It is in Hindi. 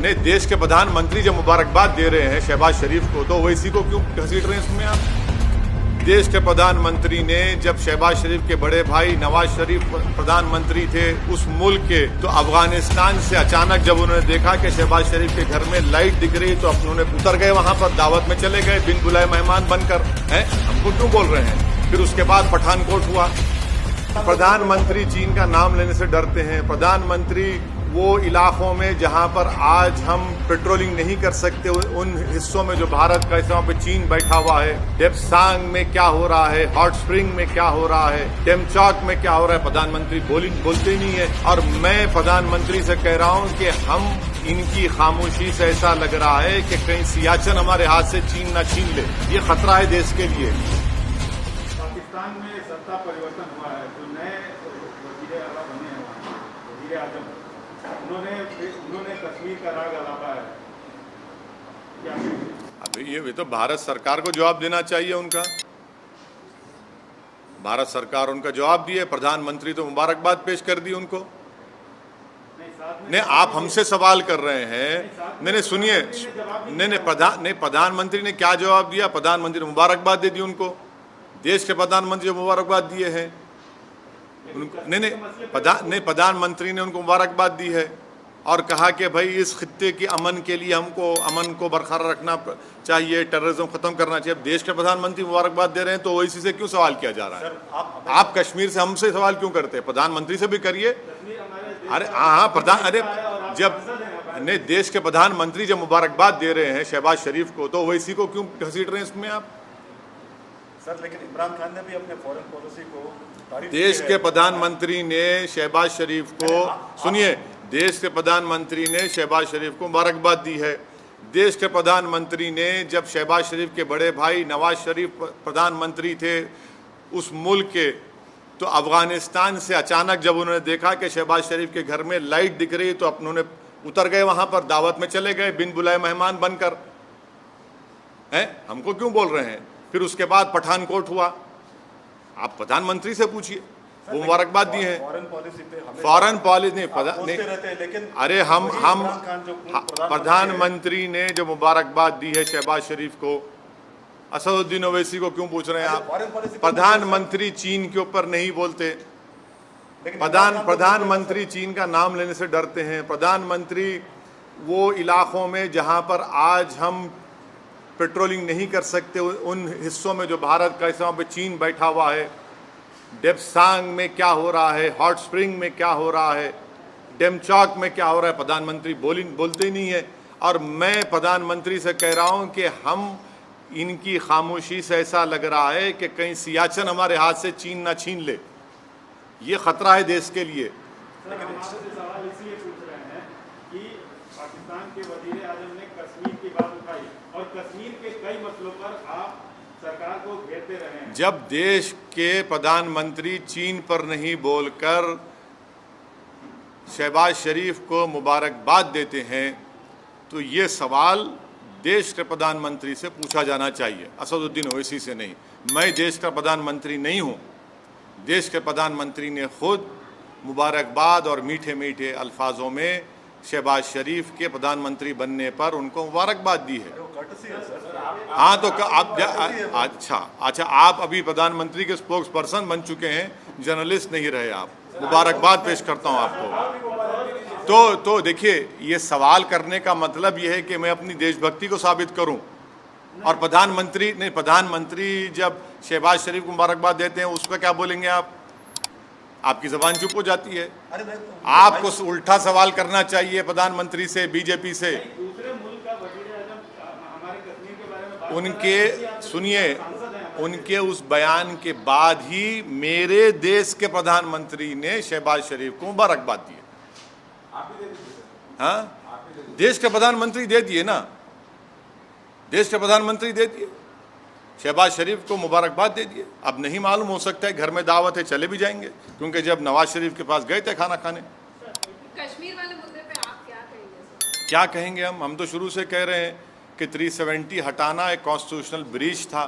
नहीं, देश के प्रधानमंत्री जब मुबारकबाद दे रहे हैं शहबाज शरीफ को, तो ओवैसी को क्यों घसीट रहे हैं इसमें आप? देश के प्रधानमंत्री ने जब शहबाज शरीफ के बड़े भाई नवाज शरीफ प्रधानमंत्री थे उस मुल्क के, तो अफगानिस्तान से अचानक जब उन्होंने देखा कि शहबाज शरीफ के घर में लाइट दिख रही, तो उन्होंने उतर गए, वहां पर दावत में चले गए बिन बुलाए मेहमान बनकर। हैं, हमको क्यों बोल रहे हैं? फिर उसके बाद पठानकोट हुआ। प्रधानमंत्री चीन का नाम लेने से डरते हैं। प्रधानमंत्री वो इलाकों में जहां पर आज हम पेट्रोलिंग नहीं कर सकते, उन हिस्सों में जो भारत का हिस्सा पे चीन बैठा हुआ है, डेप्सांग में क्या हो रहा है, हॉट स्प्रिंग में क्या हो रहा है, टेमचौक में क्या हो रहा है, प्रधानमंत्री बोलते ही नहीं है। और मैं प्रधानमंत्री से कह रहा हूं कि हम इनकी खामोशी से ऐसा लग रहा है कि कहीं सियाचिन हमारे हाथ से चीन ना छीन ले। ये खतरा है देश के लिए। पाकिस्तान में सत्ता परिवर्तन हुआ है, तो नए वज़ीर आला बने हैं, वज़ीर आज़म, उन्होंने कश्मीर का राग अलापा है। क्या अभी ये तो भारत सरकार को जवाब देना चाहिए उनका। भारत सरकार उनका जवाब दिए, प्रधानमंत्री तो मुबारकबाद पेश कर दी उनको। नहीं, आप हमसे सवाल कर रहे हैं। नहीं सुनिए, नहीं प्रधानमंत्री ने क्या जवाब दिया? प्रधानमंत्री ने मुबारकबाद दे दी उनको। देश के प्रधानमंत्री मुबारकबाद दिए हैं उनको। नहीं, प्रधानमंत्री ने उनको मुबारकबाद दी है और कहा कि भाई इस खित्ते के अमन के लिए हमको अमन को बरकरार रखना चाहिए, टेररिज्म खत्म करना चाहिए। अब देश के प्रधानमंत्री मुबारकबाद दे रहे हैं तो ओवैसी से क्यों सवाल किया जा रहा है? आप कश्मीर से हमसे सवाल क्यों करते हैं? प्रधानमंत्री से भी करिए। अरे हाँ, अरे जब नहीं, देश के प्रधानमंत्री जब मुबारकबाद दे रहे हैं शहबाज शरीफ को, तो ओवैसी को क्यों घसीट रहे हैं इसमें आप? सर, लेकिन इमरान खान ने भी अपने फॉरेन पॉलिसी को देश के प्रधानमंत्री ने शहबाज शरीफ को, सुनिए, देश के प्रधानमंत्री ने शहबाज शरीफ को मुबारकबाद दी है। देश के प्रधानमंत्री ने जब शहबाज शरीफ के बड़े भाई नवाज शरीफ प्रधानमंत्री थे उस मुल्क के, तो अफगानिस्तान से अचानक जब उन्होंने देखा कि शहबाज शरीफ के घर में लाइट दिख रही, तो उन्होंने उतर गए, वहां पर दावत में चले गए बिन बुलाए मेहमान बनकर। हैं, हमको क्यों बोल रहे हैं? फिर उसके बाद पठानकोट हुआ। आप प्रधानमंत्री से पूछिए, वो मुबारकबाद दी है। फॉरेन पॉलिसी नहीं, लेकिन अरे हम प्रधानमंत्री ने जो मुबारकबाद दी है शहबाज शरीफ को, असदुद्दीन ओवैसी को क्यों पूछ रहे हैं आप? प्रधानमंत्री चीन के ऊपर नहीं बोलते। प्रधानमंत्री चीन का नाम लेने से डरते हैं। प्रधानमंत्री वो इलाकों में जहां पर आज हम पेट्रोलिंग नहीं कर सकते, उन हिस्सों में जो भारत का हिस्सा पे चीन बैठा हुआ है, डेप्सांग में क्या हो रहा है, हॉट स्प्रिंग में क्या हो रहा है, टेमचौक में क्या हो रहा है, प्रधानमंत्री बोलते ही नहीं है। और मैं प्रधानमंत्री से कह रहा हूं कि हम इनकी खामोशी से ऐसा लग रहा है कि कहीं सियाचिन हमारे हाथ से चीन ना छीन ले। ये खतरा है देश के लिए। सवाल इसलिए पूछ रहे हैं कि पाकिस्तान के वज़ीर आज़म ने कश्मीर की बात उठाई और कश्मीर के कई मसलों पर आप सरकार को घेरते रहे हैं। जब देश के प्रधानमंत्री चीन पर नहीं बोलकर शहबाज शरीफ को मुबारकबाद देते हैं, तो ये सवाल देश के प्रधानमंत्री से पूछा जाना चाहिए, असदुद्दीन ओवैसी से नहीं। मैं देश का प्रधानमंत्री नहीं हूँ। देश के प्रधानमंत्री ने खुद मुबारकबाद और मीठे मीठे अल्फाजों में शहबाज शरीफ के प्रधानमंत्री बनने पर उनको मुबारकबाद दी है। हाँ, तो आप अच्छा, आप अभी प्रधानमंत्री के स्पोक्स पर्सन बन चुके हैं, जर्नलिस्ट नहीं रहे आप। मुबारकबाद पेश करता हूँ आपको। तो देखिए, ये सवाल करने का मतलब ये है कि मैं अपनी देशभक्ति को साबित करूं। और प्रधानमंत्री जब शहबाज शरीफ को मुबारकबाद देते हैं, उस पर क्या बोलेंगे आप? आपकी जबान चुप हो जाती है। आपको उल्टा सवाल करना चाहिए प्रधानमंत्री से, बीजेपी से। दूसरे मुल्क का वज़ीर आज़म हमारे कश्मीर के बारे में बात उनके सुनिए, उनके उस बयान के बाद ही मेरे देश के प्रधानमंत्री ने शहबाज शरीफ को मुबारकबाद दी है। हाँ, देश के प्रधानमंत्री दे दिए ना, देश के प्रधानमंत्री दे दिए, शहबाज शरीफ को मुबारकबाद दे दिए। अब नहीं मालूम, हो सकता है घर में दावत है, चले भी जाएंगे, क्योंकि जब नवाज शरीफ के पास गए थे खाना खाने। कश्मीर वाले मुद्दे पे आप क्या कहेंगे? क्या कहेंगे हम तो शुरू से कह रहे हैं कि 370 हटाना एक कॉन्स्टिट्यूशनल ब्रीच था।